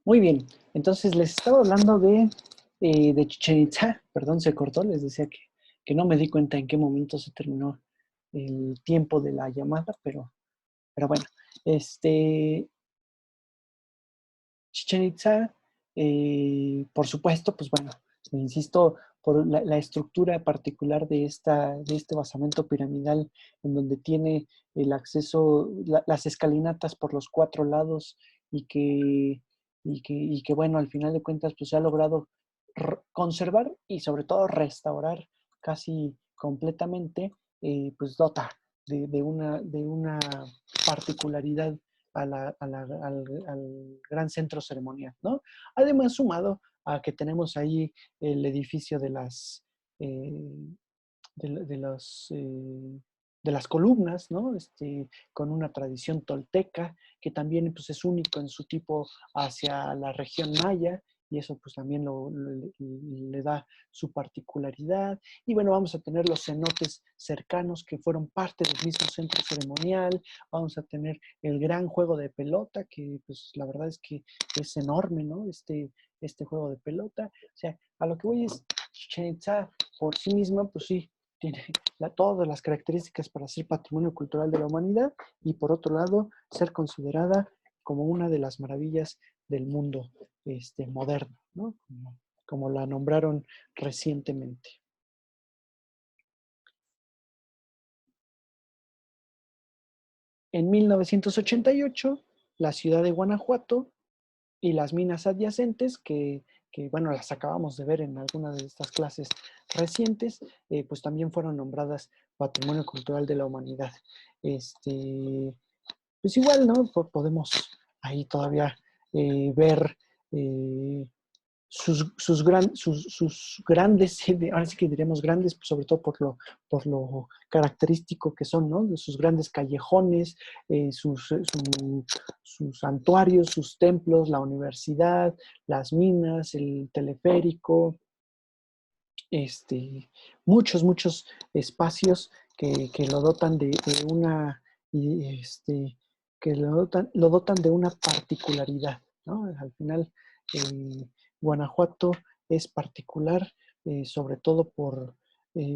Muy bien, entonces les estaba hablando de Chichén Itzá. Perdón, se cortó, les decía que no me di cuenta en qué momento se terminó el tiempo de la llamada, pero bueno, este, Chichén Itzá, por supuesto, pues bueno, insisto, por la estructura particular de este basamento piramidal, en donde tiene el acceso, las escalinatas por los cuatro lados y que, bueno, al final de cuentas, pues se ha logrado conservar y sobre todo restaurar casi completamente, pues dota de una particularidad al gran centro ceremonial, ¿no? Además, sumado a que tenemos ahí el edificio eh, de los, de las columnas, ¿no? Con una tradición tolteca, que también pues, es único en su tipo hacia la región maya, y eso pues también le da su particularidad. Y bueno, vamos a tener los cenotes cercanos que fueron parte del mismo centro ceremonial, vamos a tener el gran juego de pelota, que pues la verdad es que es enorme, ¿no? Este juego de pelota. O sea, a lo que voy es, Chichén Itzá por sí misma, pues sí, tiene todas las características para ser patrimonio cultural de la humanidad y por otro lado, ser considerada como una de las maravillas del mundo moderno, ¿no? Como la nombraron recientemente. En 1988, la ciudad de Guanajuato y las minas adyacentes, bueno, las acabamos de ver en algunas de estas clases recientes, pues también fueron nombradas Patrimonio Cultural de la Humanidad. Pues igual, ¿no? Podemos ahí todavía ver eh, sus grandes, ahora sí que diremos grandes, pues sobre todo por lo característico que son, ¿no? De sus grandes callejones, sus santuarios, sus templos, la universidad, las minas, el teleférico, muchos espacios que lo dotan de una, y, que lo dotan de una particularidad, ¿no? Al final, eh, Guanajuato es particular, sobre todo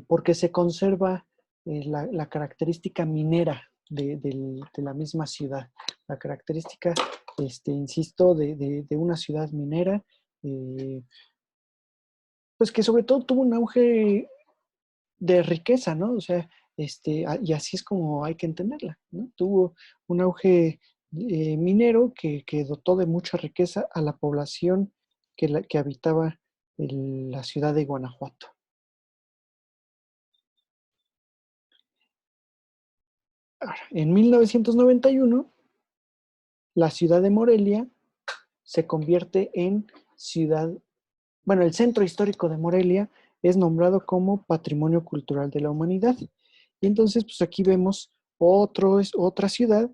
porque se conserva la característica minera de la misma ciudad, la característica, insisto, de una ciudad minera, pues que sobre todo tuvo un auge de riqueza, ¿no? O sea, y así es como hay que entenderla, ¿no? Tuvo un auge minero que dotó de mucha riqueza a la población que habitaba la ciudad de Guanajuato. Ahora, en 1991, la ciudad de Morelia se convierte en ciudad, bueno, el centro histórico de Morelia es nombrado como Patrimonio Cultural de la Humanidad. Y entonces, pues aquí vemos otra ciudad,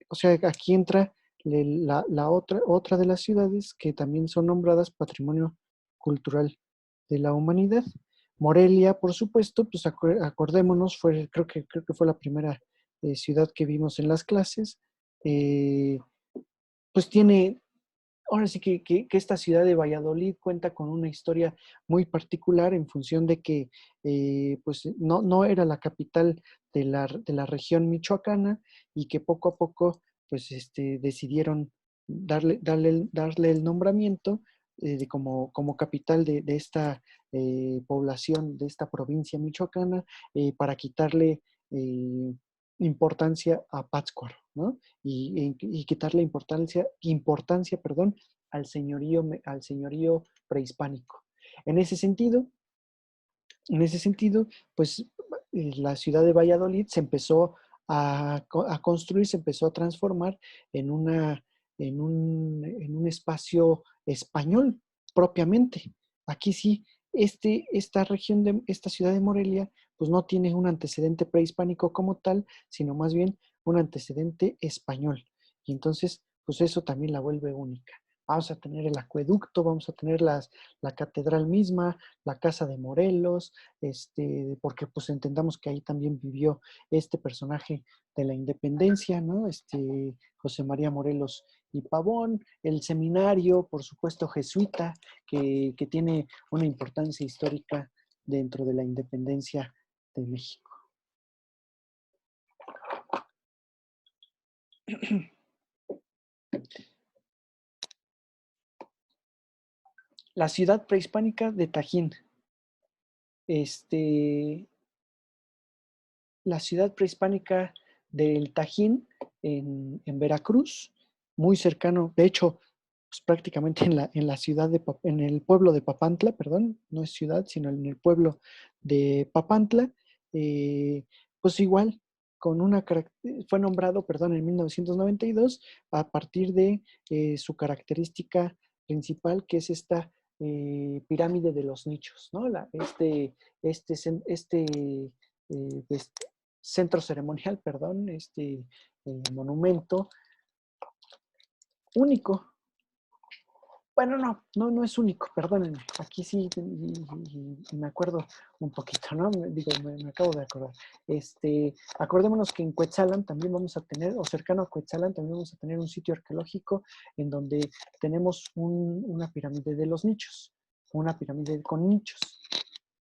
o sea, aquí entra la otra de las ciudades que también son nombradas Patrimonio Cultural de la Humanidad. Morelia, por supuesto, pues acordémonos, creo que fue la primera ciudad que vimos en las clases. Eh, pues tiene, ahora sí que esta ciudad de Valladolid cuenta con una historia muy particular en función de que pues no era la capital de la región michoacana y que poco a poco pues decidieron darle el nombramiento como capital de esta población, de esta provincia michoacana, para quitarle importancia a Pátzcuaro, ¿no? Y quitarle importancia, perdón, al señorío prehispánico. En ese sentido, pues la ciudad de Valladolid se empezó a construir, se empezó a transformar en un espacio español propiamente. Aquí sí, esta ciudad de Morelia, pues no tiene un antecedente prehispánico como tal, sino más bien un antecedente español. Y entonces, pues eso también la vuelve única. Vamos a tener el acueducto, vamos a tener la catedral misma, la casa de Morelos, porque pues entendamos que ahí también vivió este personaje de la independencia, ¿no? José María Morelos y Pavón, el seminario, por supuesto, jesuita, que tiene una importancia histórica dentro de la independencia de México. La ciudad prehispánica de Tajín. La ciudad prehispánica del Tajín en Veracruz, muy cercano, de hecho, pues prácticamente en la ciudad en el pueblo de Papantla, perdón, no es ciudad, sino en el pueblo de Papantla, pues igual, fue nombrado, perdón, en 1992 a partir de su característica principal, que es esta pirámide de los nichos, ¿no? Pues, centro ceremonial, perdón, monumento único. Bueno, no es único, perdónenme. Aquí sí, y me acuerdo un poquito, ¿no? Me acabo de acordar. Acordémonos que en Cuetzalan también vamos a tener, o cercano a Cuetzalan, también vamos a tener un sitio arqueológico en donde tenemos una pirámide de los nichos, una pirámide con nichos,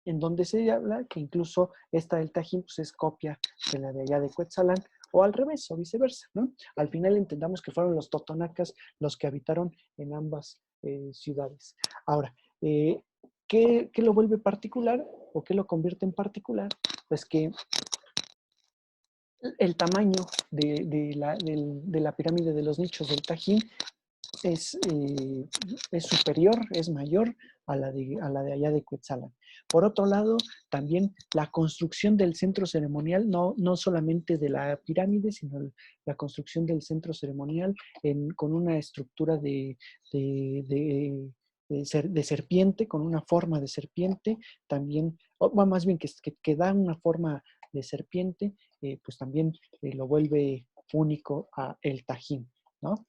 en donde se habla que incluso esta del Tajín pues, es copia de la de allá de Cuetzalan, o al revés, o viceversa, ¿no? Al final entendamos que fueron los totonacas los que habitaron en ambas ciudades. Ahora, ¿qué lo vuelve particular o qué lo convierte en particular? Pues que el tamaño de la pirámide de los nichos del Tajín es superior, es mayor a la de allá de Cuetzalan. Por otro lado, también la construcción del centro ceremonial, no solamente de la pirámide, sino la construcción del centro ceremonial con una estructura de serpiente, con una forma de serpiente, también, o más bien que da una forma de serpiente, pues también lo vuelve único a el Tajín, ¿no?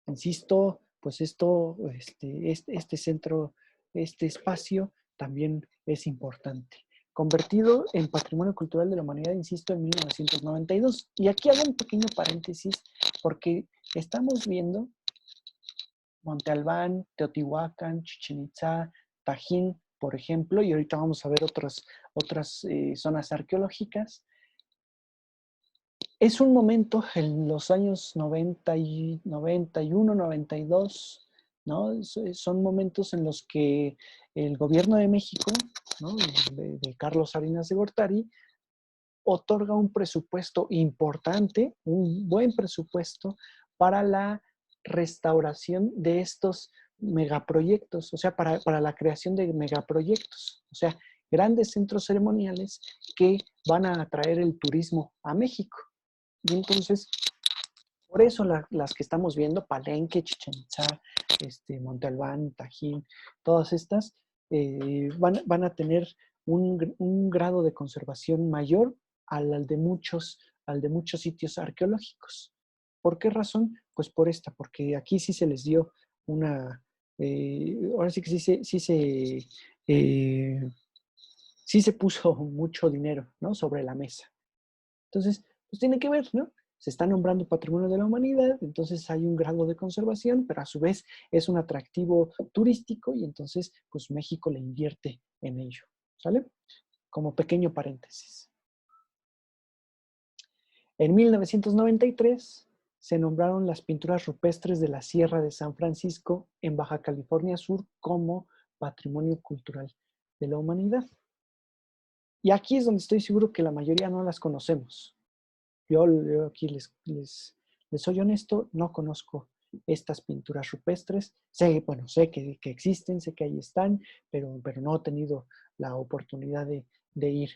Insisto, pues este centro, este espacio también es importante. Convertido en Patrimonio Cultural de la Humanidad, insisto, en 1992. Y aquí hago un pequeño paréntesis porque estamos viendo Monte Albán, Teotihuacán, Chichén Itzá, Tajín, por ejemplo, y ahorita vamos a ver otras zonas arqueológicas. Es un momento en los años 91, 92, ¿no? Son momentos en los que el gobierno de México, ¿no? de Carlos Salinas de Gortari, otorga un presupuesto importante, un buen presupuesto para la restauración de estos megaproyectos, o sea, para la creación de megaproyectos, o sea, grandes centros ceremoniales que van a atraer el turismo a México. Y entonces, por eso las que estamos viendo, Palenque, Chichén Itzá, Monte Albán, Tajín, todas estas, van a tener un grado de conservación mayor al de muchos sitios arqueológicos. ¿Por qué razón? Pues por esta, porque aquí sí se les dio ahora sí que sí se puso mucho dinero, ¿no? Sobre la mesa. Entonces, pues tiene que ver, ¿no? Se está nombrando Patrimonio de la Humanidad, entonces hay un grado de conservación, pero a su vez es un atractivo turístico y entonces, pues México le invierte en ello, ¿sale? Como pequeño paréntesis. En 1993 se nombraron las pinturas rupestres de la Sierra de San Francisco en Baja California Sur como Patrimonio Cultural de la Humanidad. Y aquí es donde estoy seguro que la mayoría no las conocemos. Yo aquí les soy honesto, no conozco estas pinturas rupestres. Sé que existen, sé que ahí están, pero no he tenido la oportunidad de ir.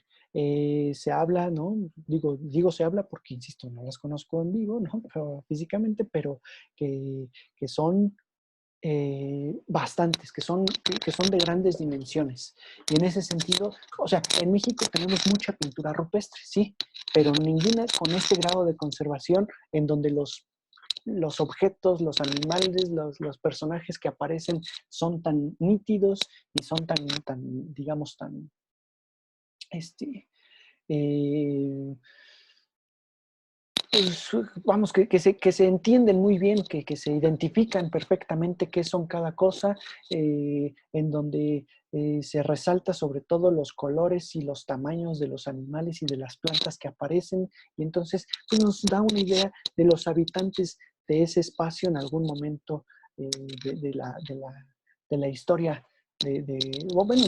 Se habla, ¿no? Digo se habla porque, insisto, no las conozco en vivo, ¿no? Pero, físicamente, pero que son bastantes, que son de grandes dimensiones. Y en ese sentido, o sea, en México tenemos mucha pintura rupestre, sí, pero ninguna con este grado de conservación en donde los los objetos, los animales, los personajes que aparecen son tan nítidos y son tan digamos, tan, eh, pues, vamos, que se entienden muy bien, que se identifican perfectamente qué son cada cosa, en donde se resalta sobre todo los colores y los tamaños de los animales y de las plantas que aparecen, y entonces pues, nos da una idea de los habitantes de ese espacio en algún momento de la historia, o bueno,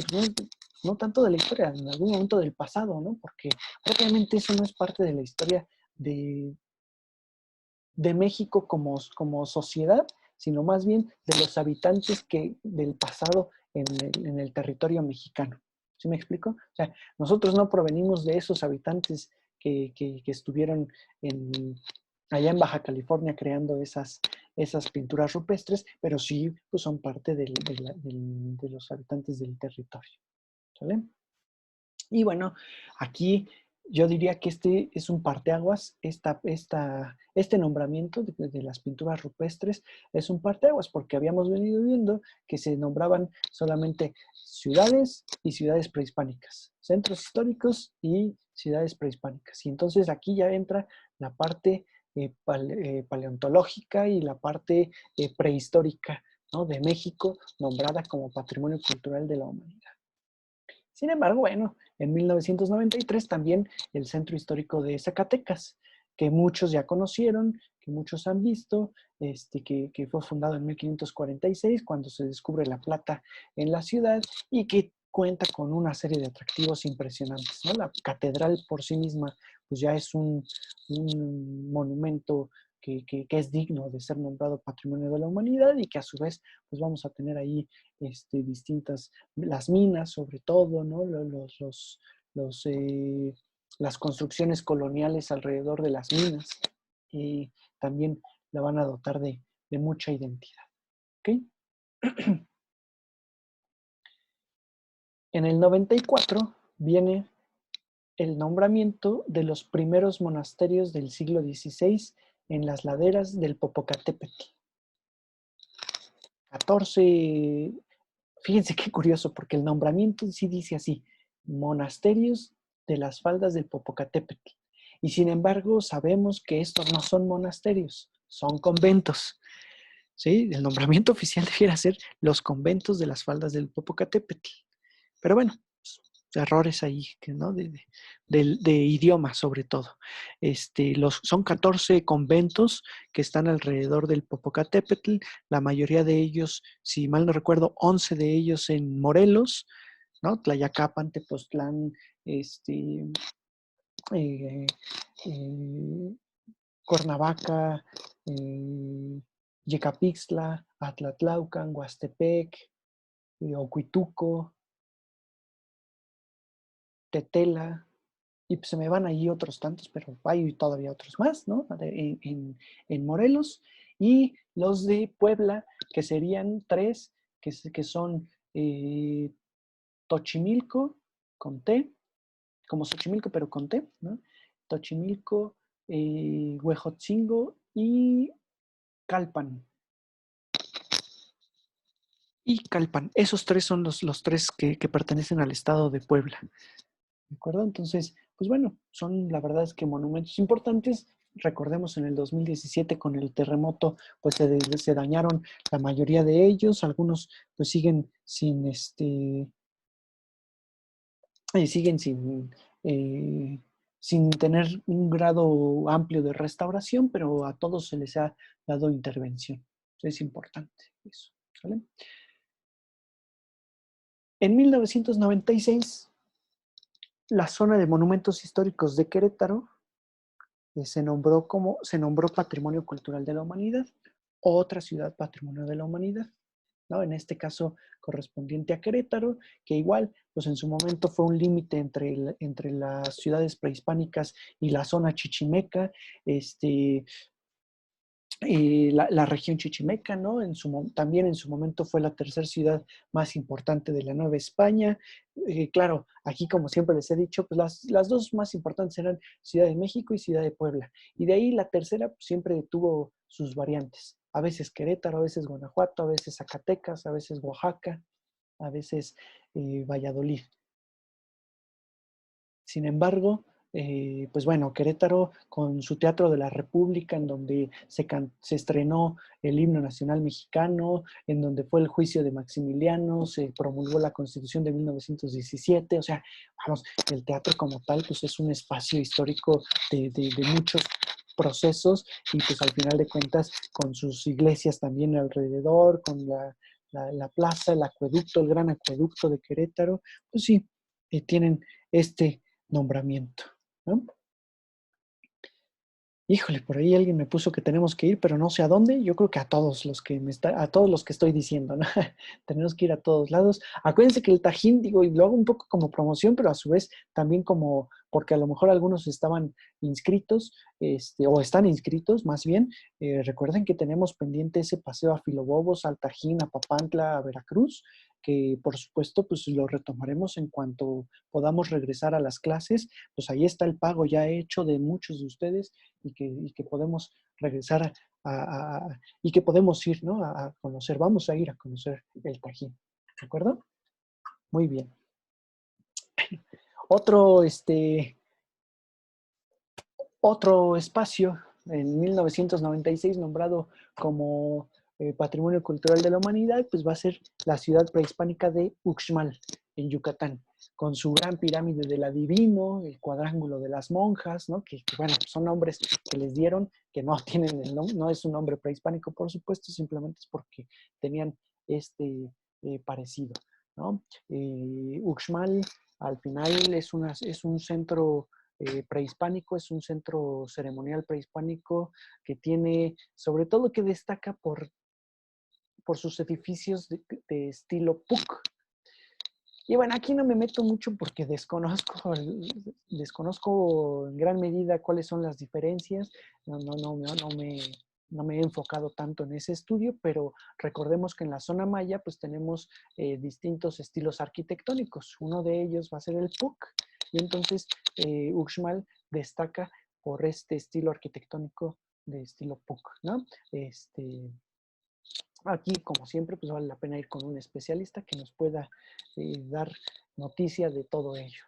no tanto de la historia, en algún momento del pasado, ¿no? Porque obviamente eso no es parte de la historia de, de México como sociedad, sino más bien de los habitantes del pasado en el territorio mexicano. ¿Sí me explico? O sea, nosotros no provenimos de esos habitantes que estuvieron allá en Baja California creando esas pinturas rupestres, pero sí pues son parte de los habitantes del territorio. ¿Sale? Y bueno, aquí yo diría que este es un parteaguas, este nombramiento de las pinturas rupestres es un parteaguas, porque habíamos venido viendo que se nombraban solamente ciudades y ciudades prehispánicas, centros históricos y ciudades prehispánicas. Y entonces aquí ya entra la parte paleontológica y la parte prehistórica, ¿no? De México, nombrada como Patrimonio Cultural de la Humanidad. Sin embargo, bueno, en 1993 también el Centro Histórico de Zacatecas, que muchos ya conocieron, que muchos han visto, que fue fundado en 1546, cuando se descubre la plata en la ciudad y que cuenta con una serie de atractivos impresionantes, ¿no? La catedral por sí misma pues ya es un monumento que es digno de ser nombrado Patrimonio de la Humanidad y que a su vez pues vamos a tener ahí distintas, las minas sobre todo, ¿no? Los, las construcciones coloniales alrededor de las minas y también la van a dotar de mucha identidad. ¿Ok? En el 94 viene el nombramiento de los primeros monasterios del siglo XVI en las laderas del Popocatépetl. 14, fíjense qué curioso, porque el nombramiento sí dice así, monasterios de las faldas del Popocatépetl. Y sin embargo, sabemos que estos no son monasterios, son conventos. ¿Sí? El nombramiento oficial debiera ser los conventos de las faldas del Popocatépetl. Pero bueno, errores ahí, ¿no? De idioma sobre todo. Son 14 conventos que están alrededor del Popocatépetl, la mayoría de ellos, si mal no recuerdo, 11 de ellos en Morelos, ¿no? Tlayacapan, Tepoztlán, eh, eh, Cuernavaca, Yecapixtla, Atlatlaucan, Huastepec, Ocuituco, Tetela, y pues se me van ahí otros tantos, pero hay todavía otros más, ¿no? En Morelos. Y los de Puebla, que serían 3, que son Tochimilco, con T, como Xochimilco, pero con T, ¿no? Tochimilco, Huejotzingo y Calpan. Y Calpan. Esos 3 son los 3 que pertenecen al estado de Puebla. ¿De acuerdo? Entonces, pues bueno, son la verdad es que monumentos importantes. Recordemos en el 2017 con el terremoto, pues se dañaron la mayoría de ellos. Algunos pues siguen siguen sin tener un grado amplio de restauración, pero a todos se les ha dado intervención. Es importante eso. ¿Sale? En 1996, la zona de monumentos históricos de Querétaro se nombró Patrimonio Cultural de la Humanidad, otra ciudad Patrimonio de la Humanidad, ¿no? En este caso correspondiente a Querétaro, que igual, pues en su momento fue un límite entre las ciudades prehispánicas y la zona chichimeca, la región chichimeca, ¿no? También en su momento fue la tercera ciudad más importante de la Nueva España. Claro, aquí como siempre les he dicho, pues las dos más importantes eran Ciudad de México y Ciudad de Puebla. Y de ahí la tercera pues, siempre tuvo sus variantes. A veces Querétaro, a veces Guanajuato, a veces Zacatecas, a veces Oaxaca, a veces Valladolid. Sin embargo, pues bueno, Querétaro con su Teatro de la República, en donde se estrenó el himno nacional mexicano, en donde fue el juicio de Maximiliano, se promulgó la Constitución de 1917, o sea, vamos, el teatro como tal, pues es un espacio histórico de muchos procesos y pues al final de cuentas con sus iglesias también alrededor, con la plaza, el acueducto, el gran acueducto de Querétaro, pues sí, tienen este nombramiento, ¿no? Híjole, por ahí alguien me puso que tenemos que ir, pero no sé a dónde. Yo creo que a todos los que a todos los que estoy diciendo, ¿no? Tenemos que ir a todos lados. Acuérdense que el Tajín, digo, y lo hago un poco como promoción, pero a su vez también como, porque a lo mejor algunos estaban inscritos, o están inscritos más bien. Recuerden que tenemos pendiente ese paseo a Filobobos, al Tajín, a Papantla, a Veracruz, que por supuesto pues lo retomaremos en cuanto podamos regresar a las clases. Pues ahí está el pago ya hecho de muchos de ustedes y que podemos regresar y que podemos ir, ¿no? A conocer, vamos a ir a conocer el Tajín, ¿de acuerdo? Muy bien. Otro, otro espacio en 1996 nombrado como Patrimonio Cultural de la Humanidad, pues va a ser la ciudad prehispánica de Uxmal, en Yucatán, con su gran pirámide del adivino, el cuadrángulo de las monjas, ¿no? Que bueno, son nombres que les dieron, que no tienen no es un nombre prehispánico, por supuesto, simplemente es porque tenían parecido, ¿no? Uxmal al final es un centro prehispánico, es un centro ceremonial prehispánico que tiene, sobre todo que destaca por sus edificios de estilo PUC. Y bueno, aquí no me meto mucho porque desconozco en gran medida cuáles son las diferencias, no me he enfocado tanto en ese estudio, pero recordemos que en la zona maya pues tenemos distintos estilos arquitectónicos. Uno de ellos va a ser el PUC y entonces Uxmal destaca por este estilo arquitectónico de estilo PUC, ¿no? Aquí, como siempre, pues vale la pena ir con un especialista que nos pueda dar noticia de todo ello.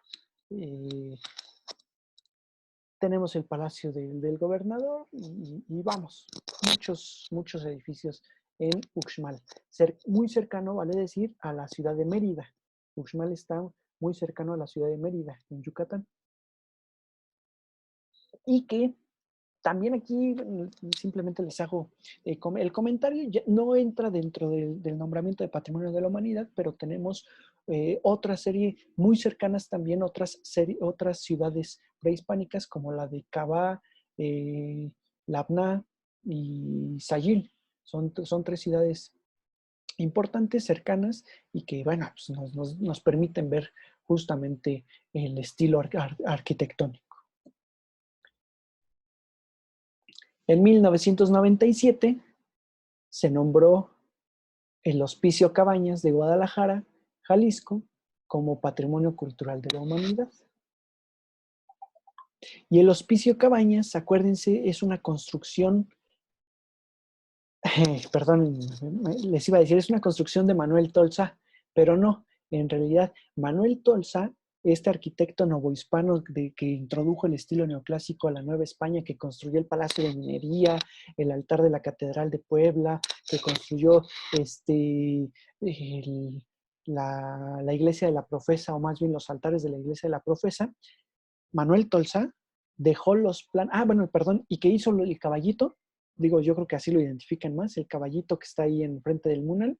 Tenemos el Palacio del Gobernador y vamos, muchos edificios en Uxmal. Muy cercano, vale decir, a la ciudad de Mérida. Uxmal está muy cercano a la ciudad de Mérida, en Yucatán. Y que también aquí simplemente les hago el comentario, no entra dentro del nombramiento de Patrimonio de la Humanidad, pero tenemos otra serie muy cercanas también, otras ciudades prehispánicas como la de Cabá, Labná y Sayil. Son tres ciudades importantes, cercanas y que, bueno, pues nos permiten ver justamente el estilo arquitectónico. En 1997 se nombró el Hospicio Cabañas de Guadalajara, Jalisco, como Patrimonio Cultural de la Humanidad. Y el Hospicio Cabañas, acuérdense, es una construcción, perdón, les iba a decir, es una construcción de Manuel Tolsá, pero no, en realidad Manuel Tolsá, este arquitecto novohispano que introdujo el estilo neoclásico a la Nueva España, que construyó el Palacio de Minería, el altar de la Catedral de Puebla, que construyó la iglesia de la Profesa, o más bien los altares de la iglesia de la Profesa. Manuel Tolsá dejó los planos, y que hizo el caballito, digo, yo creo que así lo identifican más, el caballito que está ahí enfrente del Munal,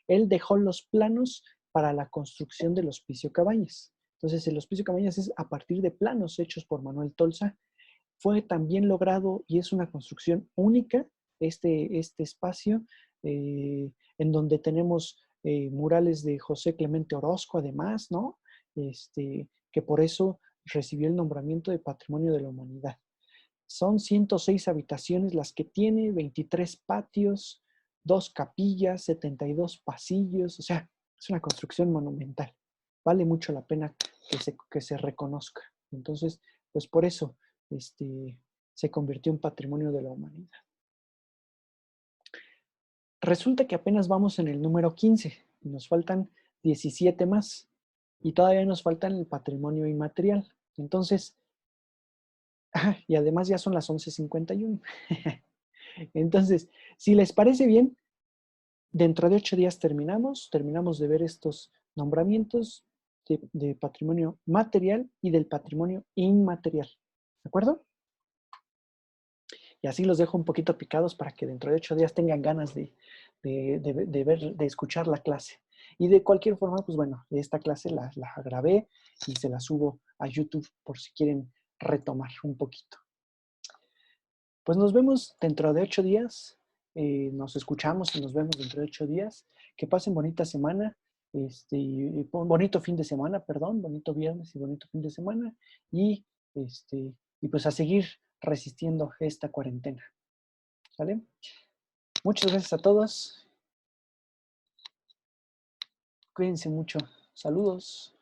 él dejó los planos para la construcción del Hospicio Cabañas. Entonces, el Hospicio Cabañas es a partir de planos hechos por Manuel Tolsá. Fue también logrado y es una construcción única, este espacio, en donde tenemos murales de José Clemente Orozco, además, ¿no? Que por eso recibió el nombramiento de Patrimonio de la Humanidad. Son 106 habitaciones las que tiene, 23 patios, 2 capillas, 72 pasillos. O sea, es una construcción monumental. Vale mucho la pena que se reconozca. Entonces, pues por eso se convirtió en patrimonio de la humanidad. Resulta que apenas vamos en el número 15 y nos faltan 17 más. Y todavía nos faltan el patrimonio inmaterial. Entonces, y además ya son las 11:51. Entonces, si les parece bien, dentro de 8 días terminamos de ver estos nombramientos de patrimonio material y del patrimonio inmaterial. ¿De acuerdo? Y así los dejo un poquito picados para que dentro de 8 días tengan ganas de ver, de escuchar la clase. Y de cualquier forma, pues bueno, esta clase la grabé y se la subo a YouTube por si quieren retomar un poquito. Pues nos vemos dentro de 8 días. Nos escuchamos y nos vemos dentro de 8 días. Que pasen bonita semana. Bonito fin de semana, perdón. Bonito viernes y bonito fin de semana. Y pues a seguir resistiendo esta cuarentena. ¿Sale? Muchas gracias a todos. Cuídense mucho. Saludos.